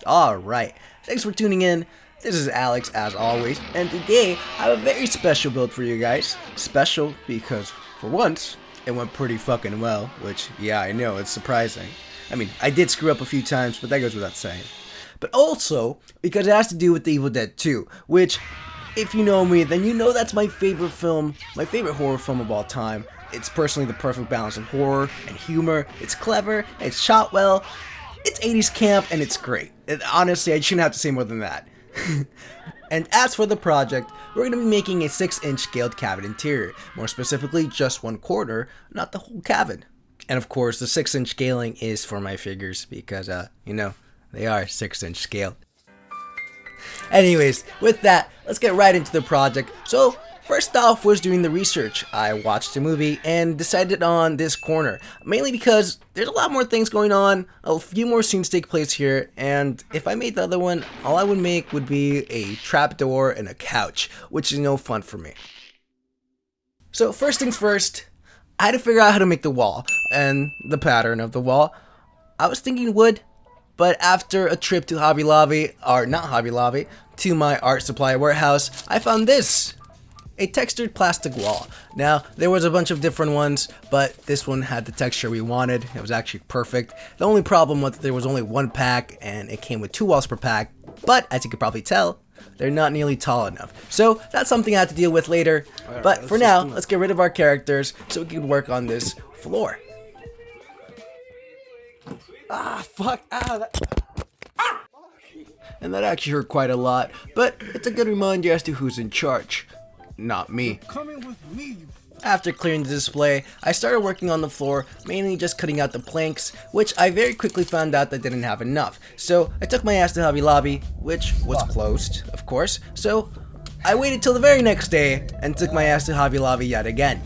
Alright, thanks for tuning in. This is Alex as always, and today I have a very special build for you guys. Special because, for once, it went pretty fucking well, which, yeah, I know, it's surprising. I mean, I did screw up a few times, but that goes without saying. But also, because it has to do with The Evil Dead 2, which, if you know me, then you know that's my favorite film, my favorite horror film of all time. It's personally the perfect balance of horror and humor. It's clever, it's shot well, it's 80s camp, and it's great. And honestly, I shouldn't have to say more than that. And as for the project, we're going to be making a 6-inch scaled cabin interior. More specifically, just 1/4, not the whole cabin. And of course, the 6-inch scaling is for my figures because, you know, they are 6-inch scaled. Anyways, with that, let's get right into the project. So, first off was doing the research. I watched the movie and decided on this corner, mainly because there's a lot more things going on, a few more scenes take place here, and if I made the other one, all I would make would be a trapdoor and a couch, which is no fun for me. So first things first, I had to figure out how to make the wall, and the pattern of the wall. I was thinking wood, but after a trip to Hobby Lobby, or not Hobby Lobby, to my art supply warehouse, I found this. A textured plastic wall. Now, there was a bunch of different ones, but this one had the texture we wanted. It was actually perfect. The only problem was that there was only one pack, and it came with 2 walls per pack, but as you could probably tell, they're not nearly tall enough. So, that's something I have to deal with later. But for now, let's get rid of our characters so we can work on this floor. Fuck. And that actually hurt quite a lot, but it's a good reminder as to who's in charge. Not me. Coming with me. After clearing the display, I started working on the floor, mainly just cutting out the planks, which I very quickly found out that didn't have enough. So I took my ass to Hobby Lobby, which was closed, of course. So I waited till the very next day and took my ass to Hobby Lobby yet again.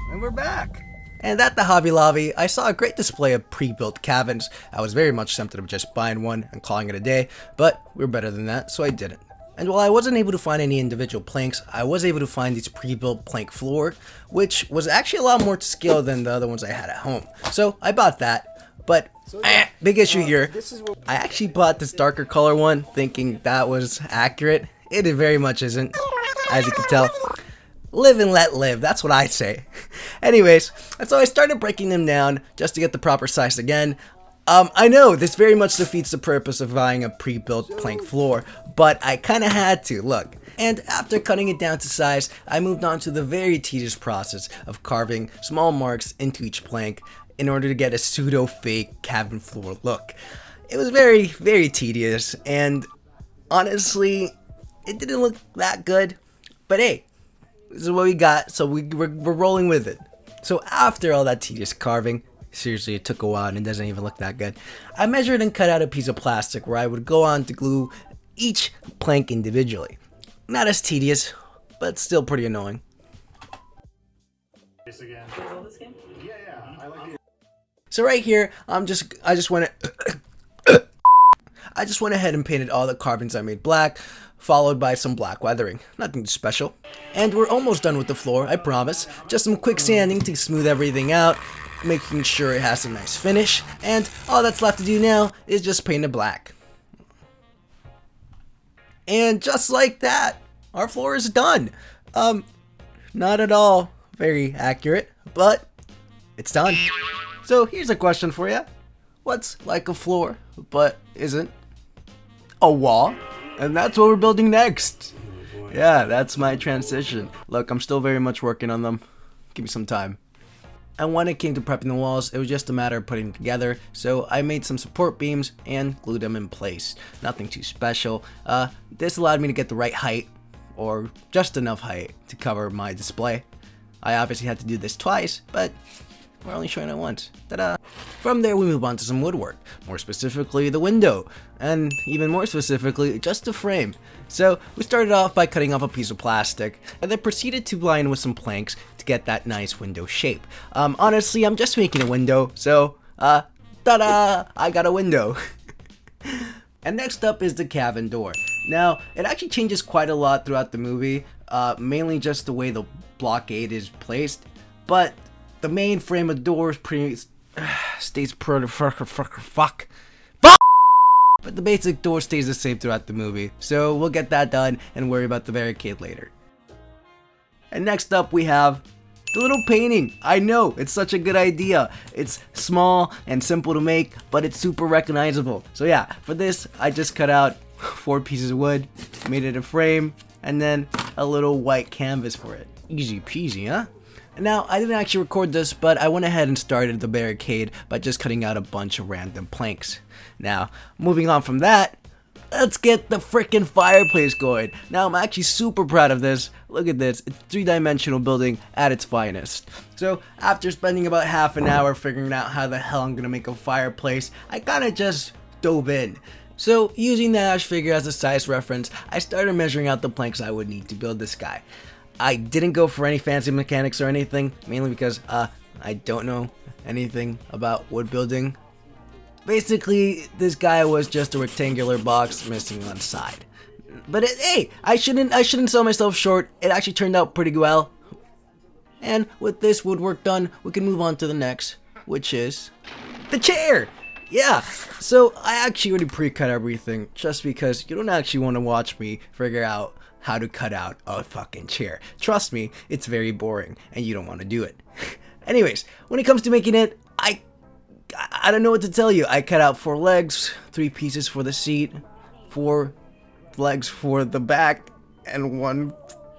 And we're back. And at the Hobby Lobby, I saw a great display of pre-built cabins. I was very much tempted of just buying one and calling it a day, but we're better than that, so I didn't. And while I wasn't able to find any individual planks, I was able to find this pre-built plank floor, which was actually a lot more to scale than the other ones I had at home. So I bought that, but big issue here. I actually bought this darker color one, thinking that was accurate. It very much isn't, as you can tell. Live and let live, that's what I say. Anyways, and so I started breaking them down just to get the proper size again. I know, this very much defeats the purpose of buying a pre-built plank floor, but I kinda had to, look. And after cutting it down to size, I moved on to the very tedious process of carving small marks into each plank in order to get a pseudo-fake cabin floor look. It was very, very tedious, and honestly, it didn't look that good, but hey, this is what we got, so we're rolling with it. So after all that tedious carving, seriously, it took a while and it doesn't even look that good, I measured and cut out a piece of plastic where I would go on to glue each plank individually. Not as tedious, but still pretty annoying. So right here, I just went ahead and painted all the carvings I made black, followed by some black weathering. Nothing special. And we're almost done with the floor, I promise. Just some quick sanding to smooth everything out, making sure it has a nice finish, and all that's left to do now is just paint it black. And just like that, our floor is done. Not at all very accurate, but it's done. So here's a question for you. What's like a floor, but isn't? A wall? And that's what we're building next. Yeah, that's my transition. Look, I'm still very much working on them. Give me some time. And when it came to prepping the walls, it was just a matter of putting them together, so I made some support beams and glued them in place. Nothing too special. This allowed me to get the right height, or just enough height, to cover my display. I obviously had to do this twice, but we're only showing it once. Ta-da! From there we move on to some woodwork, more specifically the window, and even more specifically, just the frame. So we started off by cutting off a piece of plastic, and then proceeded to line with some planks to get that nice window shape. Honestly, I'm just making a window, so, ta-da! I got a window. And next up is the cabin door. Now, it actually changes quite a lot throughout the movie, mainly just the way the blockade is placed, but the main frame of the door is pretty, stays pretty fuck. But the basic door stays the same throughout the movie, so we'll get that done and worry about the barricade later. And next up we have the little painting. I know, it's such a good idea. It's small and simple to make, but it's super recognizable. So yeah, for this, I just cut out 4 pieces of wood, made it a frame, and then a little white canvas for it. Easy peasy, huh? Now, I didn't actually record this, but I went ahead and started the barricade by just cutting out a bunch of random planks. Now, moving on from that, let's get the freaking fireplace going. Now, I'm actually super proud of this. Look at this. It's a 3-dimensional building at its finest. So, after spending about half an hour figuring out how the hell I'm gonna make a fireplace, I kinda just dove in. So, using the ash figure as a size reference, I started measuring out the planks I would need to build this guy. I didn't go for any fancy mechanics or anything, mainly because, I don't know anything about wood building. Basically, this guy was just a rectangular box missing one side. But hey, I shouldn't sell myself short. It actually turned out pretty well. And with this woodwork done, we can move on to the next, which is the chair. Yeah, so I actually already pre-cut everything just because you don't actually want to watch me figure out how to cut out a fucking chair. Trust me, it's very boring and you don't want to do it. Anyways, when it comes to making it, I don't know what to tell you. I cut out 4 legs, 3 pieces for the seat, 4 legs for the back, and 1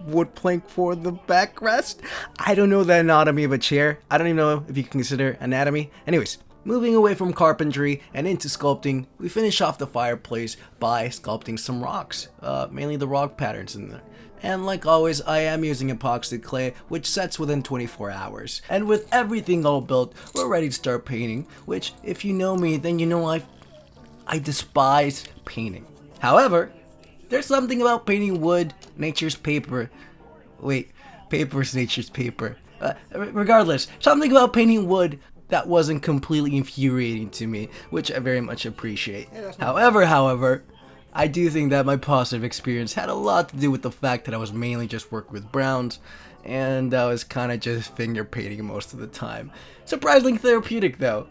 wood plank for the backrest. I don't know the anatomy of a chair. I don't even know if you can consider anatomy. Anyways, moving away from carpentry and into sculpting, we finish off the fireplace by sculpting some rocks, mainly the rock patterns in there. And like always, I am using epoxy clay, which sets within 24 hours. And with everything all built, we're ready to start painting, which if you know me, then you know I despise painting. However, there's something about painting wood, nature's paper. Wait, paper's nature's paper. Regardless, something about painting wood that wasn't completely infuriating to me, which I very much appreciate. However, I do think that my positive experience had a lot to do with the fact that I was mainly just working with browns, and I was kind of just finger painting most of the time. Surprisingly therapeutic though.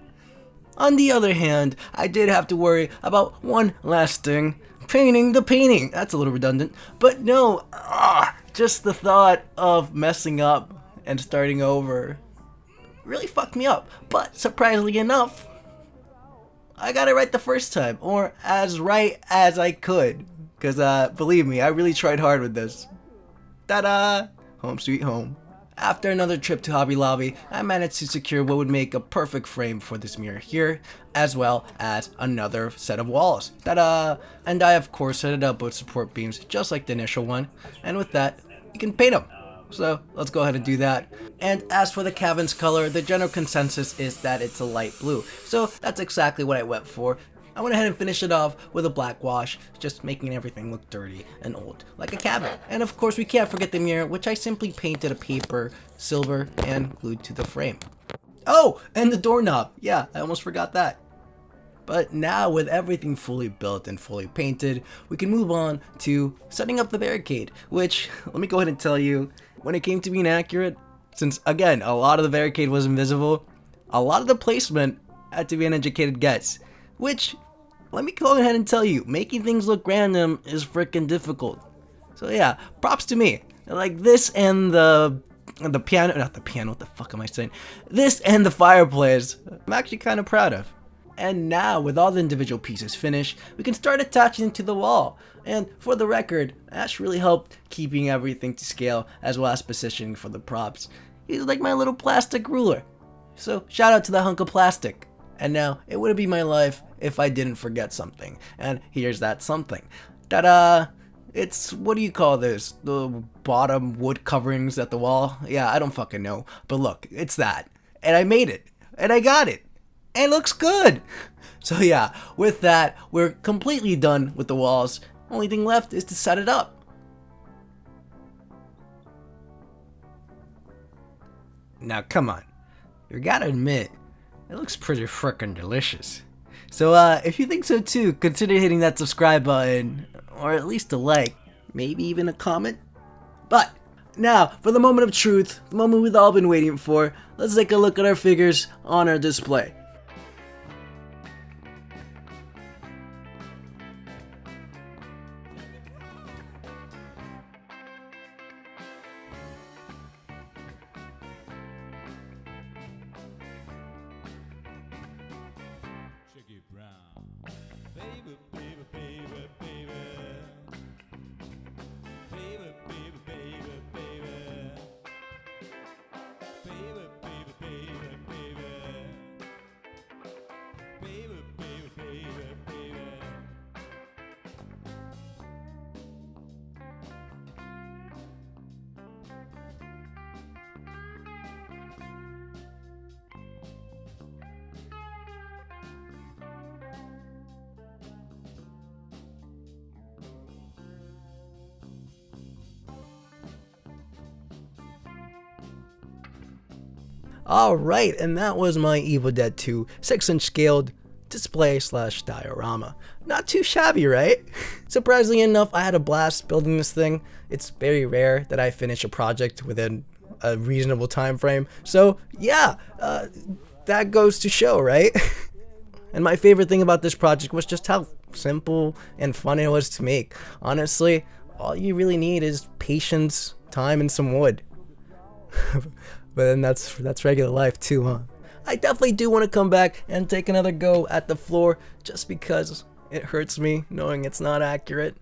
On the other hand, I did have to worry about one last thing. Painting the painting. That's a little redundant, but no, just the thought of messing up and starting over really fucked me up. But surprisingly enough, I got it right the first time, or as right as I could, because believe me, I really tried hard with this. Ta-da! Home sweet home. After another trip to Hobby Lobby, I managed to secure what would make a perfect frame for this mirror here, as well as another set of walls. Ta-da! And I of course set it up with support beams just like the initial one, and with that, you can paint them. So let's go ahead and do that. And as for the cabin's color, the general consensus is that it's a light blue. So that's exactly what I went for. I went ahead and finished it off with a black wash, just making everything look dirty and old, like a cabin. And of course we can't forget the mirror, which I simply painted a paper silver and glued to the frame. Oh, and the doorknob. Yeah, I almost forgot that. But now with everything fully built and fully painted, we can move on to setting up the barricade, which, let me go ahead and tell you, when it came to being accurate, since again, a lot of the barricade was invisible, a lot of the placement had to be an educated guess, which, let me go ahead and tell you, making things look random is freaking difficult. So yeah, props to me. Like this and the piano, not the piano, what the fuck am I saying? This and the fireplace, I'm actually kind of proud of. And now, with all the individual pieces finished, we can start attaching them to the wall. And for the record, Ash really helped keeping everything to scale, as well as positioning for the props. He's like my little plastic ruler. So shout out to that hunk of plastic. And now, it wouldn't be my life if I didn't forget something. And here's that something. Ta-da! It's, what do you call this? The bottom wood coverings at the wall? Yeah, I don't fucking know. But look, it's that. And I made it. And I got it. And it looks good. So yeah, with that, we're completely done with the walls. Only thing left is to set it up. Now come on, you gotta admit, it looks pretty frickin' delicious. So if you think so too, consider hitting that subscribe button, or at least a like, maybe even a comment. But now, for the moment of truth, the moment we've all been waiting for, let's take a look at our figures on our display. Alright, and that was my Evil Dead 2 6-inch scaled display slash diorama. Not too shabby, right? Surprisingly enough, I had a blast building this thing. It's very rare that I finish a project within a reasonable time frame. So yeah, that goes to show, right? And my favorite thing about this project was just how simple and fun it was to make. Honestly, all you really need is patience, time, and some wood. But then that's regular life too, huh? I definitely do want to come back and take another go at the floor just because it hurts me knowing it's not accurate.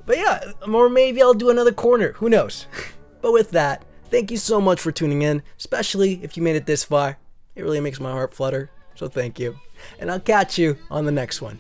But yeah, or maybe I'll do another corner, who knows? But with that, thank you so much for tuning in, especially if you made it this far. It really makes my heart flutter, so thank you. And I'll catch you on the next one.